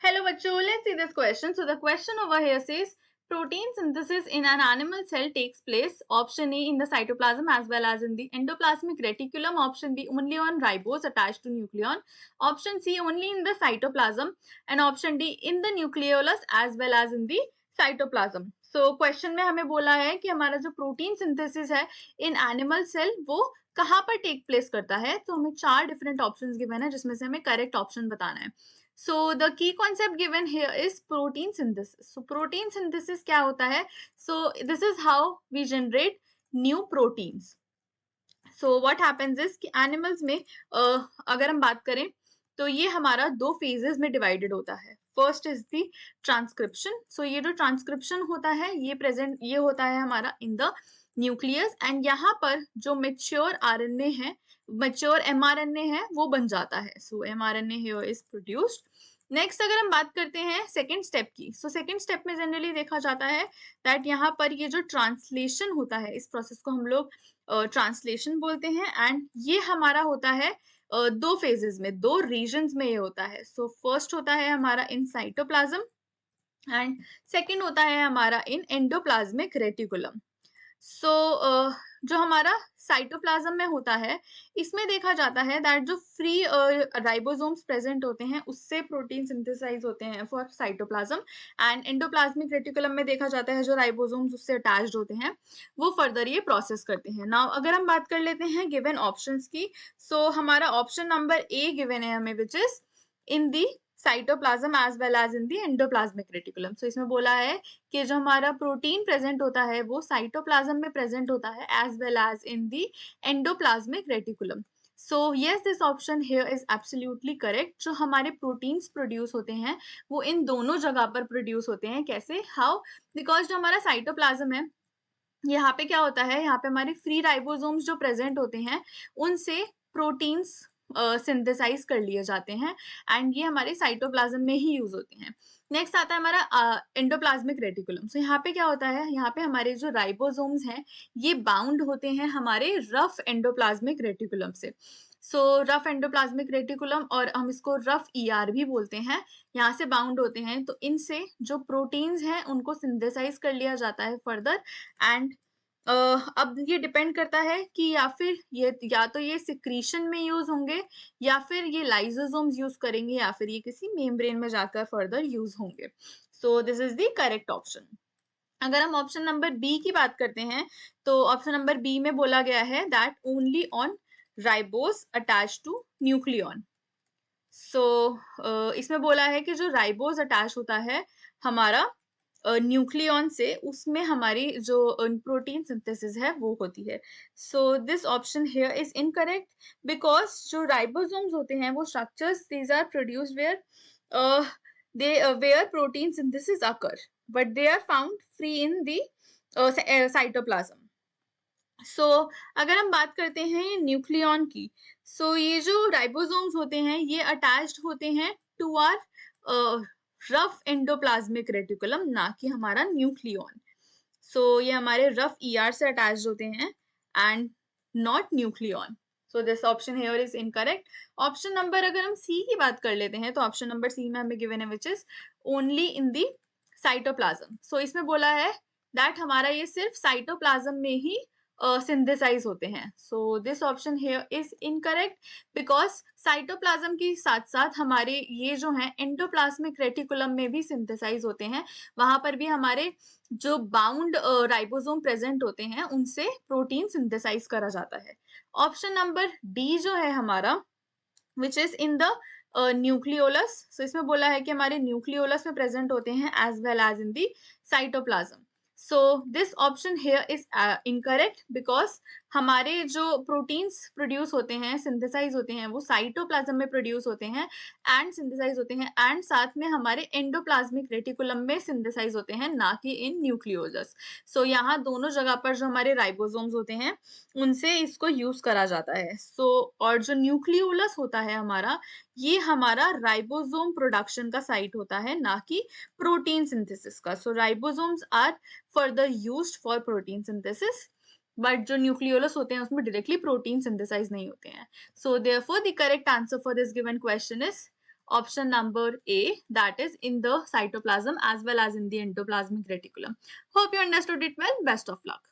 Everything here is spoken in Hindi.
Hello bachcho, let's see this question. So the question over here says protein synthesis in an animal cell takes place option A in the cytoplasm as well as in the endoplasmic reticulum, option B only on ribose attached to nucleon, option C only in the cytoplasm and option D in the nucleolus as well as in the cytoplasm. So question में हमें बोला है कि हमारा जो प्रोटीन सिंथेसिस है इन एनिमल सेल वो कहाँ पर टेक प्लेस करता है. तो हमें 4 डिफरेंट ऑप्शंस गिवन है जिसमें से हमें करेक्ट ऑप्शन बताना है. So the key concept given here is protein synthesis. So protein synthesis क्या होता है? So this is how we generate new proteins. So what happens is कि animals में अगर हम बात करें तो ये हमारा 2 phases में divided होता है. First is the transcription. So ये जो transcription होता है ये होता है हमारा in the nucleus and यहाँ पर जो mature RNA है mature mRNA है वो बन जाता है. So mRNA here is produced. Next अगर हम बात करते हैं सेकेंड स्टेप की, सो सेकेंड स्टेप में जनरली देखा जाता है दैट यहाँ पर ये जो ट्रांसलेशन होता है इस प्रोसेस को हम लोग ट्रांसलेशन बोलते हैं एंड ये हमारा होता है 2 फेजेस में, 2 रीजन्स में ये होता है. सो फर्स्ट होता है हमारा इन साइटोप्लाज्म एंड सेकेंड होता है हमारा इन एंडोप्लाज्मिक रेटिकुलम. सो जो हमारा साइटोप्लाज्म में होता है इसमें देखा जाता है दैट जो फ्री राइबोसोम्स प्रेजेंट होते हैं उससे प्रोटीन सिंथेसाइज होते हैं for cytoplasm and endoplasmic reticulum में देखा जाता है जो राइबोसोम्स उससे अटैच्ड होते हैं वो फर्दर ये प्रोसेस करते हैं. नाउ अगर हम बात कर लेते हैं गिवन ऑप्शंस की, सो हमारा ऑप्शन नंबर ए गिवन है हमें which is in the cytoplasm as well as in the endoplasmic reticulum. So इसमें बोला है कि जो हमारा प्रोटीन प्रेजेंट होता है वो साइटोप्लाज्म में प्रेजेंट होता है as well as in the endoplasmic reticulum. So yes this option here is absolutely correct. जो हमारे प्रोटीन्स प्रोड्यूस होते हैं वो इन दोनों जगह पर प्रोड्यूस होते हैं. कैसे? हाउ? बिकॉज जो हमारा साइटोप्लाज्म है यहाँ पे क्या होता है, यहाँ पे हमारे फ्री राइबोसोम्स जो प्रेजेंट होते हैं उनसे प्रोटीन्स सिंथेसाइज कर लिए जाते हैं एंड ये हमारे साइटोप्लाज्म में ही यूज होते हैं. नेक्स्ट आता है हमारा एंडोप्लाज्मिक रेटिकुलम. सो यहाँ पे क्या होता है, यहाँ पे हमारे जो राइबोसोम्स हैं ये बाउंड होते हैं हमारे रफ एंडोप्लाज्मिक रेटिकुलम से. सो रफ एंडोप्लाज्मिक रेटिकुलम और हम इसको रफ ईआर भी बोलते हैं, यहाँ से बाउंड होते हैं. तो इनसे जो प्रोटीन्स हैं उनको सिंथेसाइज कर लिया जाता है फर्दर एंड अब ये डिपेंड करता है कि या तो ये सिक्रीशन में यूज होंगे या फिर ये लाइसोसोम्स यूज करेंगे या फिर ये किसी मेम्ब्रेन में जाकर फर्दर यूज होंगे. So this is the correct option. अगर हम ऑप्शन नंबर बी की बात करते हैं तो ऑप्शन नंबर बी में बोला गया है that only on ribose attach to nucleon. So इसमें बोला है कि जो राइबोस अटैच होता है हमारा न्यूक्लियन से उसमें हमारी जो प्रोटीन सिंथेसिस है वो होती है. So this option here is incorrect because जो राइबोसोम्स होते हैं वो structures these are produced where protein synthesis occur but they are found free in the cytoplasm. So अगर हम बात करते हैं न्यूक्लियन की, सो ये जो राइबोसोम्स होते हैं ये अटैच्ड होते हैं to our rough endoplasmic reticulum, ना कि हमारा न्यूक्लियन. सो ये हमारे रफ ईआर से अटैच्ड होते हैं and not nucleon. So this option here is incorrect. Option number अगर हम सी की बात कर लेते हैं तो ऑप्शन नंबर सी में हमें गिवन है which is only in the cytoplasm. So इसमें बोला है दैट हमारा ये सिर्फ साइटोप्लाज्म में ही सिंथेसाइज होते हैं. सो this option here is incorrect because cytoplasm के साथ साथ हमारे ये जो है एंडोप्लाज्मिक रेटिकुलम में भी सिंथेसाइज होते हैं. वहां पर भी हमारे जो बाउंड राइबोसोम प्रेजेंट होते हैं उनसे प्रोटीन सिंथेसाइज करा जाता है. ऑप्शन नंबर डी जो है हमारा which is in the nucleolus. So इसमें बोला है कि हमारे न्यूक्लियोलस में प्रेजेंट होते हैं as well as in the cytoplasm. So this option here is incorrect because हमारे जो प्रोटीन्स प्रोड्यूस होते हैं सिंथेसाइज होते हैं वो साइटोप्लाज्म में प्रोड्यूस होते हैं एंड सिंथेसाइज होते हैं एंड साथ में हमारे एंडोप्लाज्मिक रेटिकुलम में सिंथेसाइज होते हैं, ना कि इन न्यूक्लियोलस. सो यहाँ दोनों जगह पर जो हमारे राइबोसोम्स होते हैं उनसे इसको यूज करा जाता है. सो और जो न्यूक्लियोलस होता है हमारा ये हमारा राइबोसोम प्रोडक्शन का साइट होता है, ना कि प्रोटीन सिंथेसिस का. So ribosomes are further used for protein synthesis but जो न्यूक्लियोलस होते हैं उसमें डायरेक्टली प्रोटीन सिंथेसाइज नहीं होते हैं. So therefore the correct answer for this given question is option number A, that is in the cytoplasm as well as in the endoplasmic reticulum. Hope you understood it well. Best of luck.